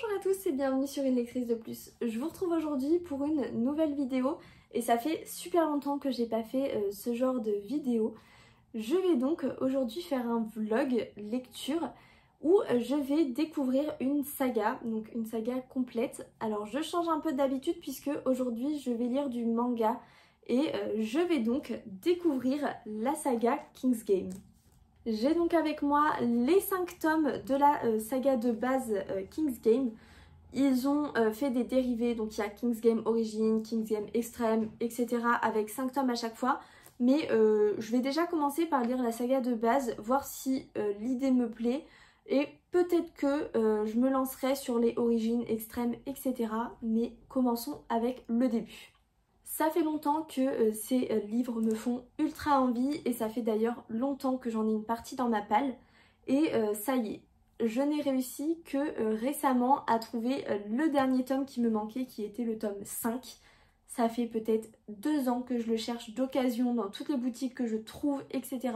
Bonjour à tous et bienvenue sur Une lectrice de plus. Je vous retrouve aujourd'hui pour une nouvelle vidéo et ça fait super longtemps que j'ai pas fait ce genre de vidéo. Je vais donc aujourd'hui faire un vlog lecture où je vais découvrir une saga, donc une saga complète. Alors je change un peu d'habitude puisque aujourd'hui je vais lire du manga et je vais donc découvrir la saga King's Game. J'ai donc avec moi les 5 tomes de la saga de base King's Game. Ils ont fait des dérivés, donc il y a King's Game Origin, King's Game Extreme, etc. avec 5 tomes à chaque fois. Mais je vais déjà commencer par lire la saga de base, voir si l'idée me plaît. Et peut-être que je me lancerai sur les origines extrêmes, etc. Mais commençons avec le début. Ça fait longtemps que ces livres me font ultra envie et ça fait d'ailleurs longtemps que j'en ai une partie dans ma palle. Et ça y est, je n'ai réussi que récemment à trouver le dernier tome qui me manquait, qui était le tome 5. Ça fait peut-être 2 ans que je le cherche d'occasion dans toutes les boutiques que je trouve, etc.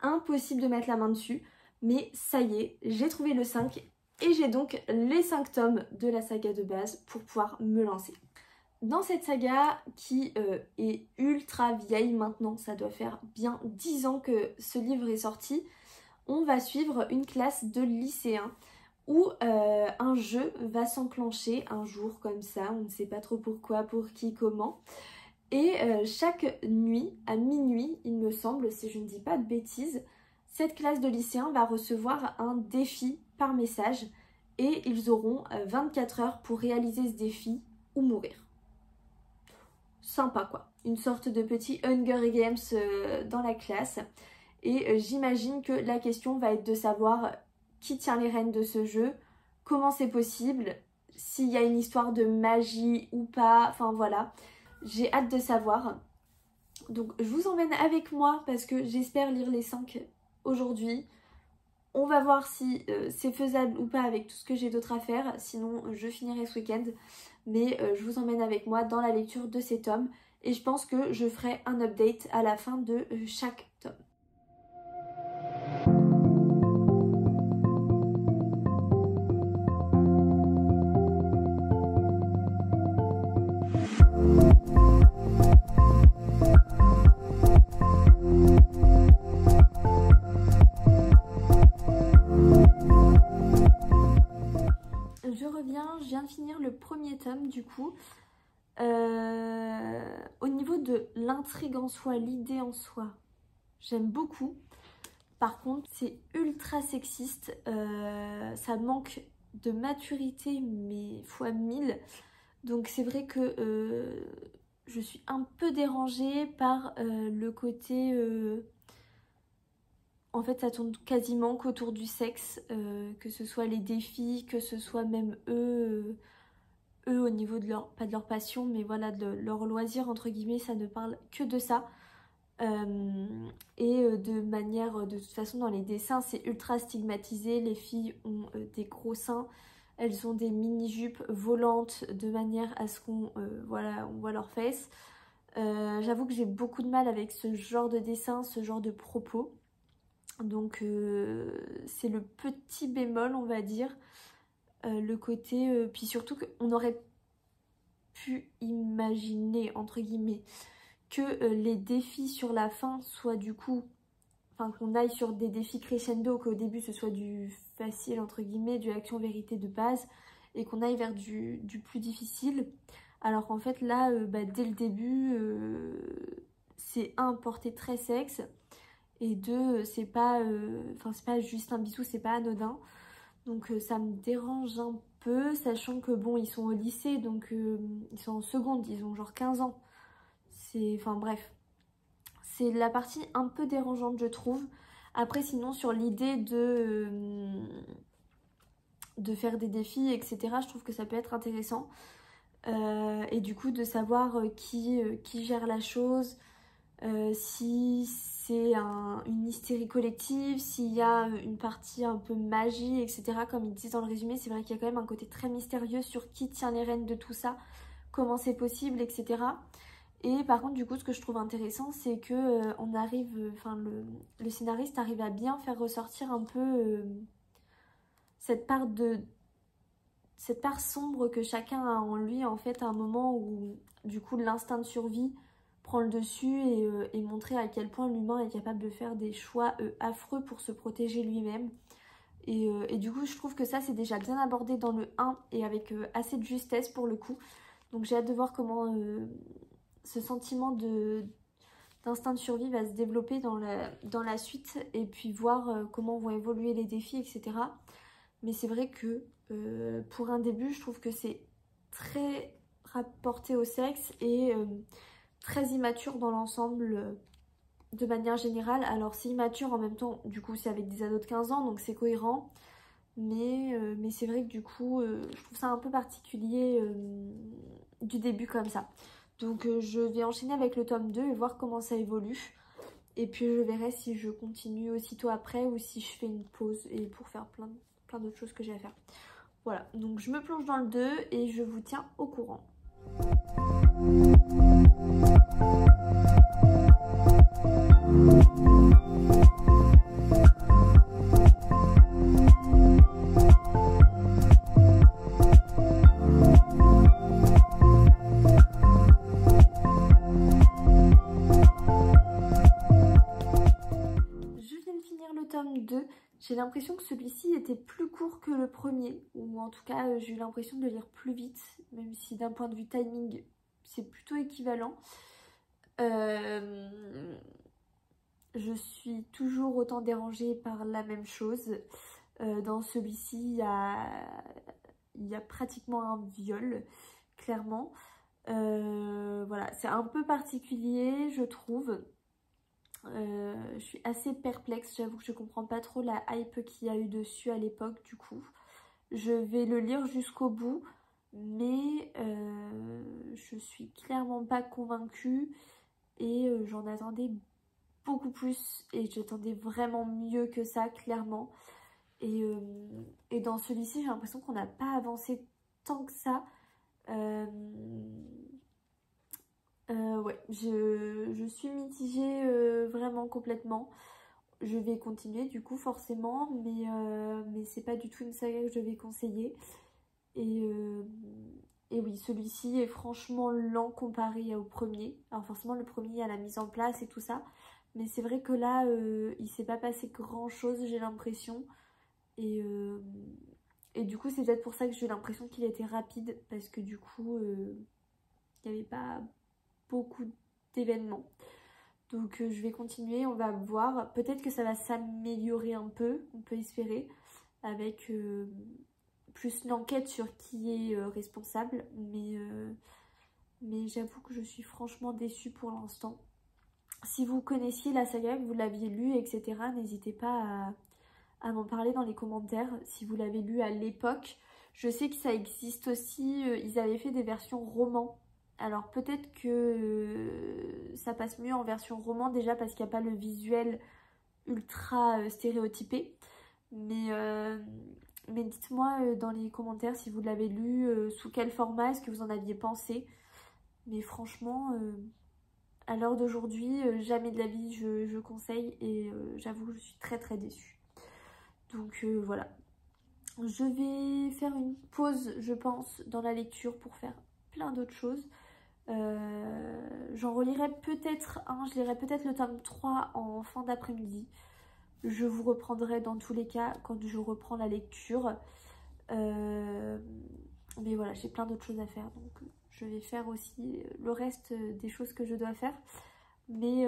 Impossible de mettre la main dessus, mais ça y est, j'ai trouvé le 5 et j'ai donc les 5 tomes de la saga de base pour pouvoir me lancer. Dans cette saga qui est ultra vieille maintenant, ça doit faire bien 10 ans que ce livre est sorti, on va suivre une classe de lycéens où un jeu va s'enclencher un jour comme ça, on ne sait pas trop pourquoi, pour qui, comment. Et chaque nuit, à minuit il me semble, si je ne dis pas de bêtises, cette classe de lycéens va recevoir un défi par message et ils auront 24 heures pour réaliser ce défi ou mourir. Sympa quoi, une sorte de petit Hunger Games dans la classe et j'imagine que la question va être de savoir qui tient les rênes de ce jeu, comment c'est possible, s'il y a une histoire de magie ou pas, enfin voilà, j'ai hâte de savoir. Donc je vous emmène avec moi parce que j'espère lire les 5 aujourd'hui. On va voir si c'est faisable ou pas avec tout ce que j'ai d'autre à faire, sinon je finirai ce week-end. Mais je vous emmène avec moi dans la lecture de ces tomes et je pense que je ferai un update à la fin de chaque tome. Je viens de finir le premier tome du coup. Au niveau de l'intrigue en soi, l'idée en soi, j'aime beaucoup. Par contre, c'est ultra sexiste. Ça manque de maturité, mais fois 1000. Donc c'est vrai que je suis un peu dérangée par le côté... En fait, ça tourne quasiment qu'autour du sexe, que ce soit les défis, que ce soit même eux au niveau de leur, pas de leur passion, mais voilà, de leur loisir, entre guillemets, ça ne parle que de ça. De manière, de toute façon, dans les dessins, c'est ultra stigmatisé. Les filles ont des gros seins, elles ont des mini-jupes volantes de manière à ce qu'on voilà, on voit leurs fesses. J'avoue que j'ai beaucoup de mal avec ce genre de dessin, ce genre de propos. Donc c'est le petit bémol on va dire, le côté, puis surtout qu'on aurait pu imaginer entre guillemets que les défis sur la fin soient du coup, enfin qu'on aille sur des défis crescendo, qu'au début ce soit du facile entre guillemets, du action vérité de base et qu'on aille vers du plus difficile, alors qu'en fait là dès le début c'est un porté très sexe. Et 2, c'est pas, c'est pas juste un bisou, c'est pas anodin. Donc ça me dérange un peu, sachant que bon, ils sont au lycée, donc ils sont en seconde, ils ont genre 15 ans. Enfin bref, c'est la partie un peu dérangeante je trouve. Après sinon sur l'idée de faire des défis, etc., je trouve que ça peut être intéressant. Et du coup de savoir qui gère la chose. Si c'est une hystérie collective, s'il y a une partie un peu magie, etc. Comme ils disent dans le résumé, c'est vrai qu'il y a quand même un côté très mystérieux sur qui tient les rênes de tout ça, comment c'est possible, etc. Et par contre, du coup, ce que je trouve intéressant, c'est que on arrive, le scénariste arrive à bien faire ressortir un peu cette part cette part sombre que chacun a en lui, en fait, à un moment où du coup l'instinct de survie prend le dessus et montrer à quel point l'humain est capable de faire des choix affreux pour se protéger lui-même. Et du coup je trouve que ça c'est déjà bien abordé dans le 1 et avec assez de justesse pour le coup. Donc j'ai hâte de voir comment ce sentiment d'instinct de survie va se développer dans la suite et puis voir comment vont évoluer les défis, etc. Mais c'est vrai que pour un début je trouve que c'est très rapporté au sexe et très immature dans l'ensemble de manière générale. Alors c'est immature en même temps, du coup c'est avec des ados de 15 ans donc c'est cohérent. Mais c'est vrai que du coup je trouve ça un peu particulier du début comme ça. Donc je vais enchaîner avec le tome 2 et voir comment ça évolue. Et puis je verrai si je continue aussitôt après ou si je fais une pause et pour faire plein d'autres choses que j'ai à faire. Voilà, donc je me plonge dans le 2 et je vous tiens au courant. J'ai l'impression que celui-ci était plus court que le premier, ou en tout cas j'ai eu l'impression de lire plus vite, même si d'un point de vue timing c'est plutôt équivalent. Je suis toujours autant dérangée par la même chose. Dans celui-ci il y a pratiquement un viol, clairement. Voilà, c'est un peu particulier je trouve. Je suis assez perplexe, j'avoue que je comprends pas trop la hype qu'il y a eu dessus à l'époque du coup. Je vais le lire jusqu'au bout, mais je suis clairement pas convaincue et j'en attendais beaucoup plus et j'attendais vraiment mieux que ça clairement. Et dans celui-ci j'ai l'impression qu'on n'a pas avancé tant que ça. Ouais, je suis mitigée vraiment complètement. Je vais continuer du coup forcément, mais c'est pas du tout une saga que je vais conseiller. Et oui, celui-ci est franchement lent comparé au premier. Alors forcément le premier il y a la mise en place et tout ça. Mais c'est vrai que là il s'est pas passé grand chose j'ai l'impression. Et du coup c'est peut-être pour ça que j'ai eu l'impression qu'il était rapide. Parce que du coup il n'y avait pas beaucoup d'événements. Donc je vais continuer, on va voir. Peut-être que ça va s'améliorer un peu, on peut espérer, avec plus l'enquête sur qui est responsable. Mais j'avoue que je suis franchement déçue pour l'instant. Si vous connaissiez la saga, que vous l'aviez lu, etc., n'hésitez pas à m'en parler dans les commentaires. Si vous l'avez lu à l'époque, je sais que ça existe aussi, ils avaient fait des versions romans. Alors peut-être que ça passe mieux en version roman déjà parce qu'il n'y a pas le visuel ultra stéréotypé. Mais dites-moi dans les commentaires si vous l'avez lu, sous quel format, est-ce que vous en aviez pensé. Mais franchement, à l'heure d'aujourd'hui, jamais de la vie je conseille et j'avoue que je suis très très déçue. Donc voilà. Je vais faire une pause, je pense, dans la lecture pour faire plein d'autres choses. J'en relirai peut-être un, je lirai peut-être le tome 3 en fin d'après-midi. Je vous reprendrai dans tous les cas quand je reprends la lecture. Mais voilà, j'ai plein d'autres choses à faire, donc je vais faire aussi le reste des choses que je dois faire. Mais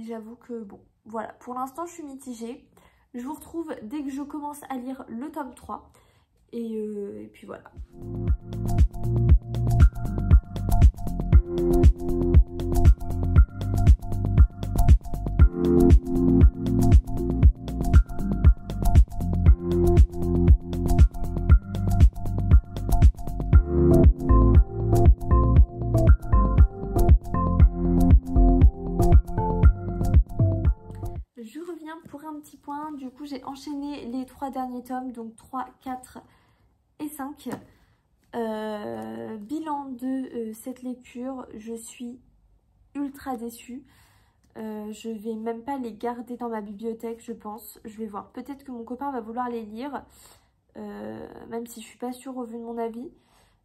j'avoue que bon, voilà, pour l'instant je suis mitigée. Je vous retrouve dès que je commence à lire le tome 3. Et puis voilà. Je reviens pour un petit point. Du coup, j'ai enchaîné les 3 derniers tomes, donc 3, 4 et 5. Bilan de cette lecture, je suis ultra déçue. Je vais même pas les garder dans ma bibliothèque, je pense. Je vais voir. Peut-être que mon copain va vouloir les lire. même si je suis pas sûre au vu de mon avis.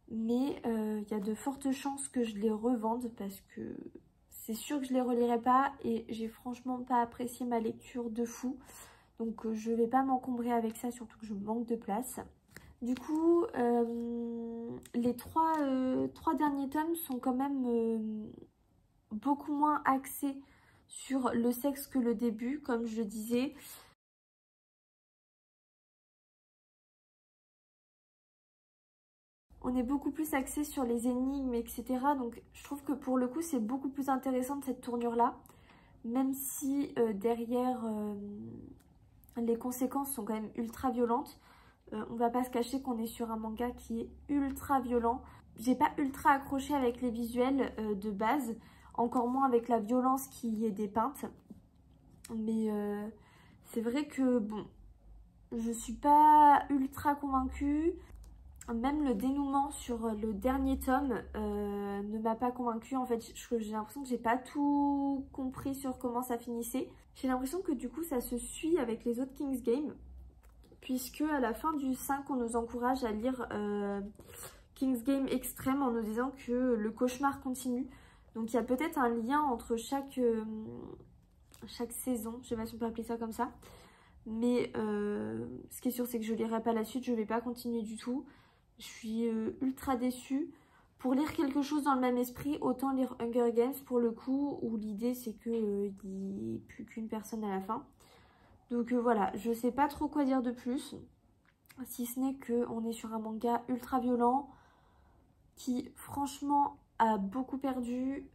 Mais il y a de fortes chances que je les revende parce que c'est sûr que je les relirai pas et j'ai franchement pas apprécié ma lecture de fou. Donc je vais pas m'encombrer avec ça, surtout que je manque de place. Du coup, les trois derniers tomes sont quand même beaucoup moins axés sur le sexe que le début, comme je le disais. On est beaucoup plus axé sur les énigmes, etc. Donc je trouve que pour le coup, c'est beaucoup plus intéressant de cette tournure-là. Même si derrière, les conséquences sont quand même ultra violentes. On va pas se cacher qu'on est sur un manga qui est ultra violent. J'ai pas ultra accroché avec les visuels de base, encore moins avec la violence qui y est dépeinte. Mais c'est vrai que bon, je suis pas ultra convaincue. Même le dénouement sur le dernier tome ne m'a pas convaincue. En fait, j'ai l'impression que j'ai pas tout compris sur comment ça finissait. J'ai l'impression que du coup ça se suit avec les autres King's Game, puisque à la fin du 5, on nous encourage à lire King's Game Extreme en nous disant que le cauchemar continue. Donc il y a peut-être un lien entre chaque saison, je sais pas si on peut appeler ça comme ça. Mais ce qui est sûr, c'est que je lirai pas la suite, je vais pas continuer du tout. Je suis ultra déçue. Pour lire quelque chose dans le même esprit, autant lire Hunger Games pour le coup, où l'idée c'est qu'il n'y ait plus qu'une personne à la fin. Donc voilà, je sais pas trop quoi dire de plus, si ce n'est qu'on est sur un manga ultra violent qui franchement a beaucoup perdu.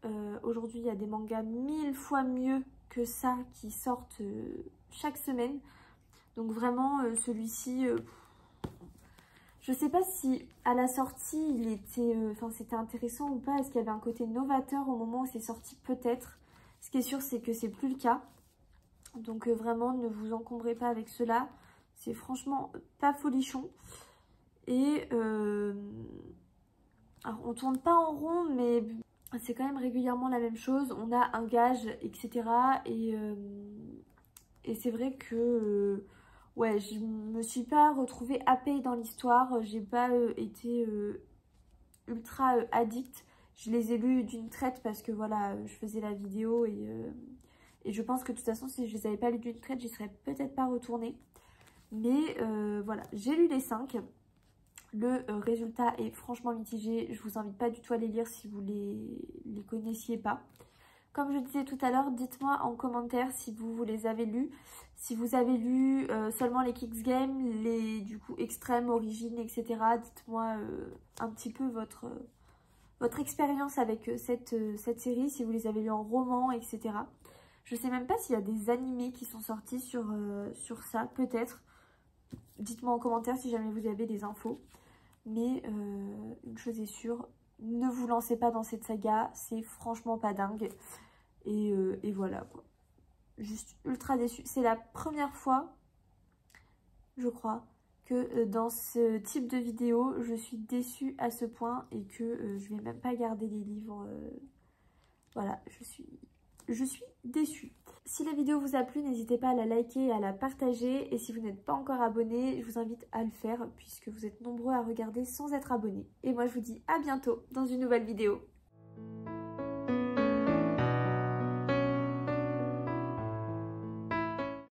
Aujourd'hui, il y a des mangas 1000 fois mieux que ça qui sortent chaque semaine. Donc vraiment, celui-ci, je sais pas si à la sortie, il était, c'était intéressant ou pas. Est-ce qu'il y avait un côté novateur au moment où c'est sorti? Peut-être. Ce qui est sûr, c'est que c'est plus le cas. Donc vraiment, ne vous encombrez pas avec cela. C'est franchement pas folichon. Et alors, on tourne pas en rond, mais c'est quand même régulièrement la même chose. On a un gage, etc. Et c'est vrai que ouais, je me suis pas retrouvée happée dans l'histoire. J'ai pas été ultra addict. Je les ai lus d'une traite parce que voilà, je faisais la vidéo et je pense que de toute façon, si je les avais pas lus d'une traite, j'y serais peut-être pas retournée. Mais voilà, j'ai lu les 5. Le résultat est franchement mitigé. Je vous invite pas du tout à les lire si vous les connaissiez pas. Comme je disais tout à l'heure, dites-moi en commentaire si vous les avez lus. Si vous avez lu seulement les King's Game, les du coup extrêmes, origines, etc. Dites-moi un petit peu votre expérience avec cette série, si vous les avez lus en roman, etc. Je sais même pas s'il y a des animés qui sont sortis sur ça, peut-être. Dites-moi en commentaire si jamais vous avez des infos. Mais une chose est sûre, ne vous lancez pas dans cette saga, c'est franchement pas dingue. Et voilà quoi. Juste ultra déçue. C'est la première fois, je crois, que dans ce type de vidéo, je suis déçue à ce point et que je vais même pas garder les livres. Voilà, je suis déçue. Si la vidéo vous a plu, n'hésitez pas à la liker et à la partager. Et si vous n'êtes pas encore abonné, je vous invite à le faire puisque vous êtes nombreux à regarder sans être abonné. Et moi, je vous dis à bientôt dans une nouvelle vidéo.